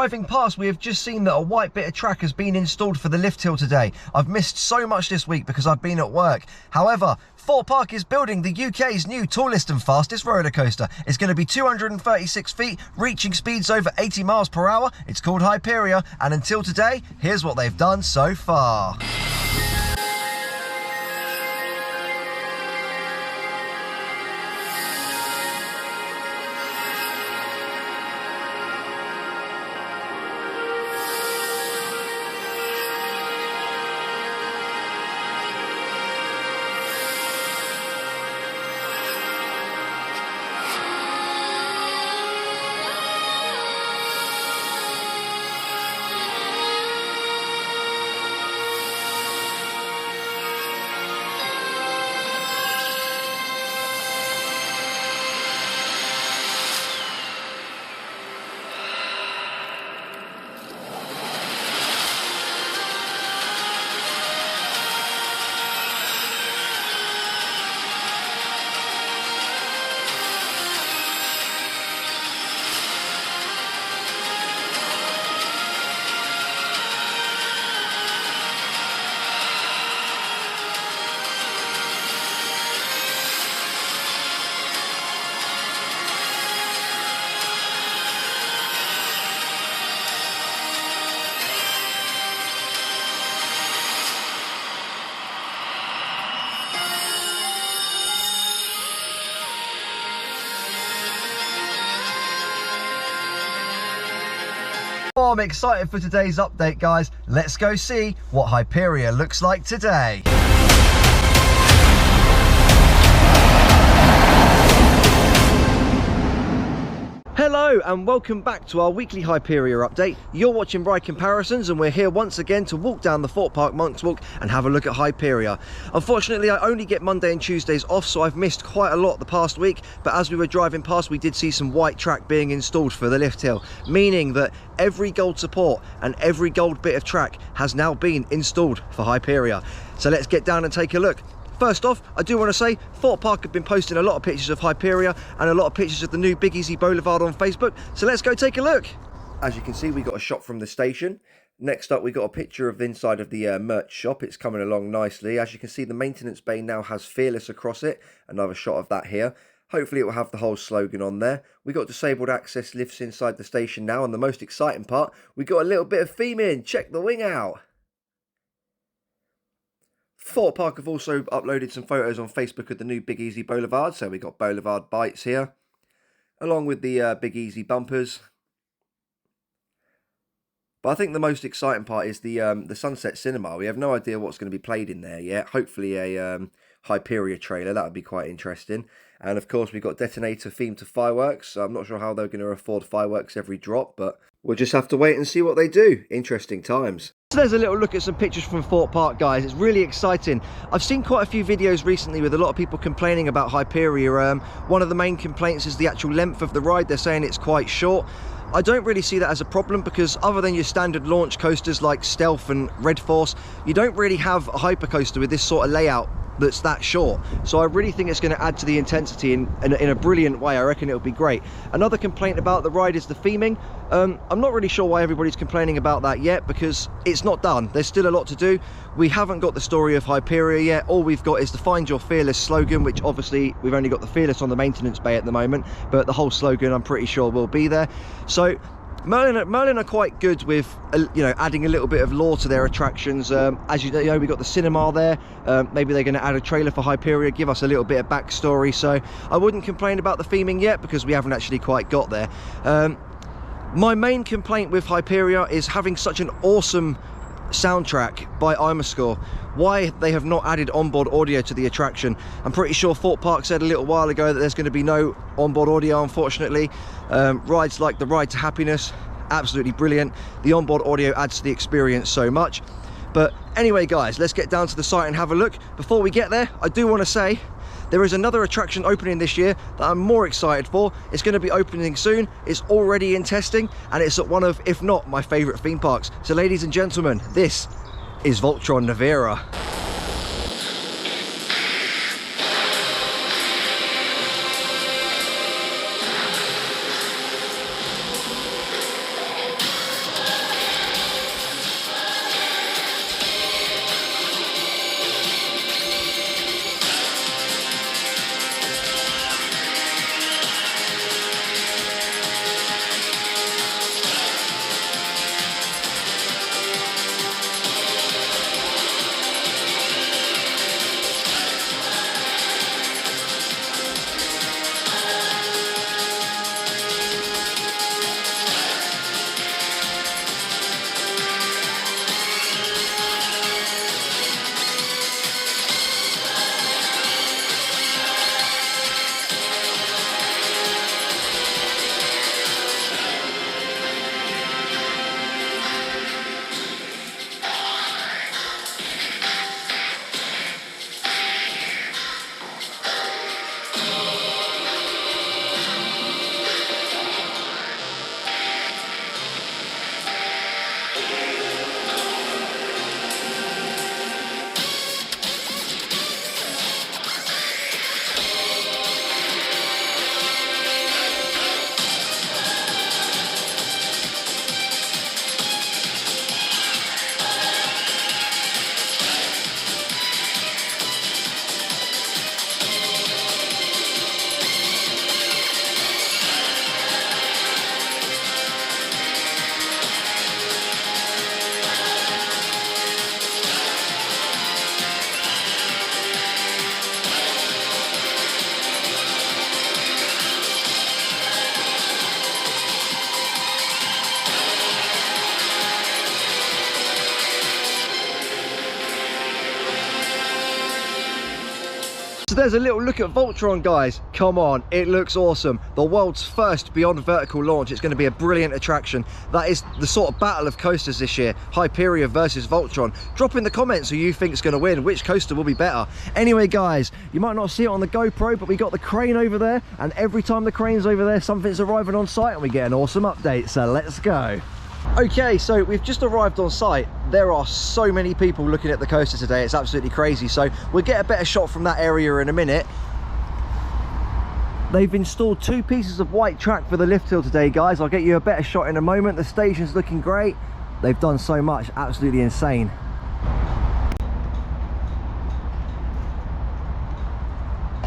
driving past, we have just seen that a white bit of track has been installed for the lift hill today. I've missed so much this week because I've been at work. However, Thorpe Park is building the UK's new tallest and fastest roller coaster. It's going to be 236 feet, reaching speeds over 80 miles per hour. It's called Hyperia, and until today, here's what they've done so far. Oh, I'm excited for today's update, guys. Let's go see what Hyperia looks like today. Hello and welcome back to our weekly Hyperia update. You're watching Ride Comparisons and we're here once again to walk down the Thorpe Park Monks Walk and have a look at Hyperia. Unfortunately, I only get Monday and Tuesdays off, so I've missed quite a lot the past week, but as we were driving past, we did see some white track being installed for the lift hill, meaning that every gold support and every gold bit of track has now been installed for Hyperia. So let's get down and take a look. First off, I do want to say Thorpe Park have been posting a lot of pictures of Hyperia and a lot of pictures of the new Big Easy Boulevard on Facebook, so let's go take a look. As you can see, we got a shot from the station. Next up, we got a picture of the inside of the merch shop. It's coming along nicely. As you can see, the maintenance bay now has Fearless across it. Another shot of that here. Hopefully it will have the whole slogan on there. We got disabled access lifts inside the station now, and the most exciting part, we got a little bit of theming. Check the wing out. Thorpe Park have also uploaded some photos on Facebook of the new Big Easy Boulevard. So we got Boulevard Bites here, along with the Big Easy bumpers. But I think the most exciting part is the Sunset Cinema. We have no idea what's going to be played in there yet. Hopefully a Hyperia trailer. That would be quite interesting. And of course we've got Detonator themed to fireworks. So I'm not sure how they're going to afford fireworks every drop, but we'll just have to wait and see what they do. Interesting times. So there's a little look at some pictures from Thorpe Park, guys. It's really exciting. I've seen quite a few videos recently with a lot of people complaining about Hyperia. One of the main complaints is the actual length of the ride. They're saying it's quite short. I don't really see that as a problem because other than your standard launch coasters like Stealth and Red Force, you don't really have a hypercoaster with this sort of layout that's that short. So I really think it's going to add to the intensity in a brilliant way. I reckon it'll be great. Another complaint about the ride is the theming. I'm not really sure why everybody's complaining about that yet because it's not done. There's still a lot to do. We haven't got the story of Hyperia yet. All we've got is the Find Your Fearless slogan, which obviously we've only got the Fearless on the maintenance bay at the moment, but the whole slogan I'm pretty sure will be there. So Merlin are quite good with, adding a little bit of lore to their attractions. As you know, we've got the cinema there. Maybe they're going to add a trailer for Hyperia, give us a little bit of backstory. So I wouldn't complain about the theming yet because we haven't actually quite got there. My main complaint with Hyperia is having such an awesome soundtrack by Imascore. Why they have not added onboard audio to the attraction. I'm pretty sure Thorpe Park said a little while ago that there's going to be no onboard audio, unfortunately. Rides like the Ride to Happiness, absolutely brilliant. The onboard audio adds to the experience so much. But anyway, guys, let's get down to the site and have a look. Before we get there, I do want to say there is another attraction opening this year that I'm more excited for. It's going to be opening soon. It's already in testing and it's at one of, if not my favourite theme parks. So ladies and gentlemen, this is Voltron Nevera. So there's a little look at Voltron, guys. Come on, it looks awesome. The world's first beyond vertical launch. It's going to be a brilliant attraction. That is the sort of battle of coasters this year. Hyperia versus Voltron. Drop in the comments who you think is going to win, which coaster will be better. Anyway, guys, you might not see it on the GoPro, but we got the crane over there, and every time the crane's over there, something's arriving on site and we get an awesome update. So let's go. Okay, so we've just arrived on site. There are so many people looking at the coaster today, it's absolutely crazy. So we'll get a better shot from that area in a minute. They've installed 2 pieces of white track for the lift hill today, guys. I'll get you a better shot in a moment. The station's looking great. They've done so much, absolutely insane.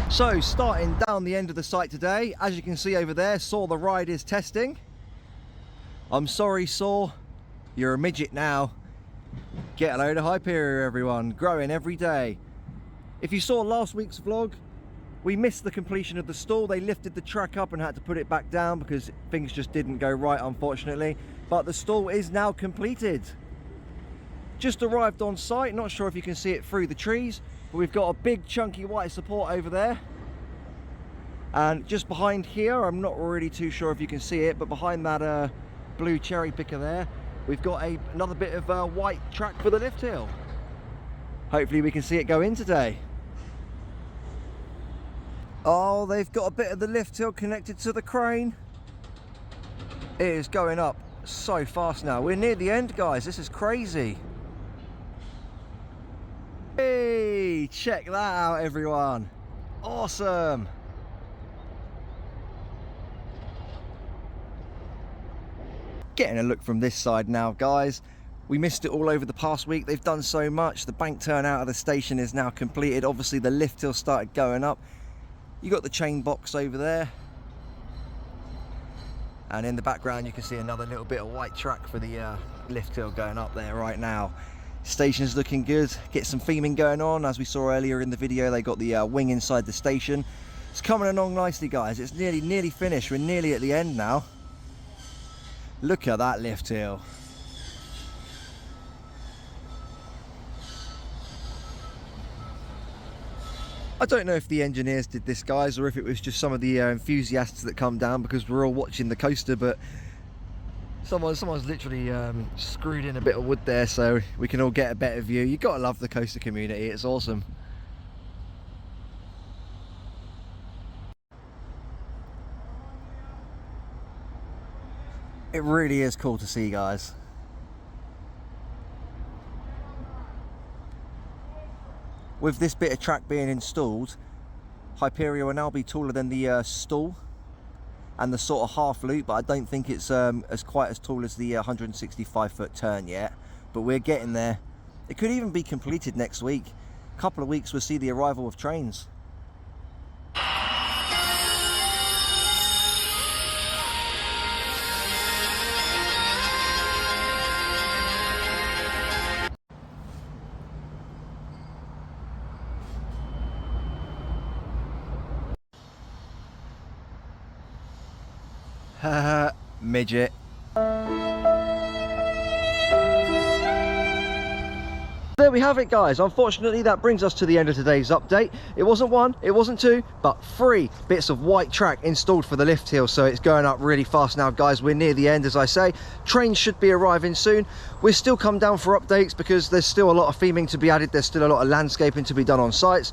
So starting down the end of the site today, as you can see over there, Saw the ride is testing. I'm sorry, Saw, you're a midget now. Get a load of Hyperia, everyone. Growing every day. If you saw last week's vlog, we missed the completion of the stall. They lifted the track up and had to put it back down because things just didn't go right, unfortunately. But the stall is now completed. Just arrived on site. Not sure if you can see it through the trees, but we've got a big chunky white support over there. And just behind here, I'm not really too sure if you can see it, but behind that blue cherry picker there, we've got another bit of white track for the lift hill. Hopefully we can see it go in today. Oh, they've got a bit of the lift hill connected to the crane. It is going up so fast now. We're near the end, guys. This is crazy. Hey, check that out, everyone. Awesome. Getting a look from this side now, guys. We missed it all over the past week. They've done so much. The bank turn out of the station is now completed. Obviously the lift hill started going up. You got the chain box over there, and in the background you can see another little bit of white track for the lift hill going up there right now. Station's looking good. Get some theming going on. As we saw earlier in the video, they got the wing inside the station. It's coming along nicely, guys. It's nearly finished. We're nearly at the end now. Look at that lift hill. I don't know if the engineers did this, guys, or if it was just some of the enthusiasts that come down because we're all watching the coaster, but someone's literally screwed in a bit of wood there so we can all get a better view. You've got to love the coaster community. It's awesome. It really is cool to see, guys. With this bit of track being installed, Hyperia will now be taller than the stall and the sort of half loop, but I don't think it's quite as tall as the 165-foot turn yet, but we're getting there. It could even be completed next week. A couple of weeks we'll see the arrival of trains. Midget. There we have it, guys. Unfortunately, that brings us to the end of today's update. It wasn't 1, it wasn't 2, but 3 bits of white track installed for the lift hill, so it's going up really fast now, guys. We're near the end, as I say. Trains should be arriving soon. We'll still come down for updates because there's still a lot of theming to be added. There's still a lot of landscaping to be done on sites.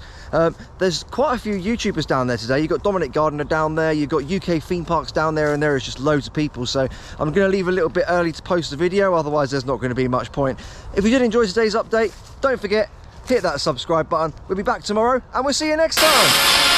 There's quite a few YouTubers down there today. You've got Dominic Gardner down there, you've got UK theme parks down there, and there is just loads of people, so I'm going to leave a little bit early to post the video, otherwise there's not going to be much point. If you did enjoy today's update, don't forget, hit that subscribe button. We'll be back tomorrow and we'll see you next time.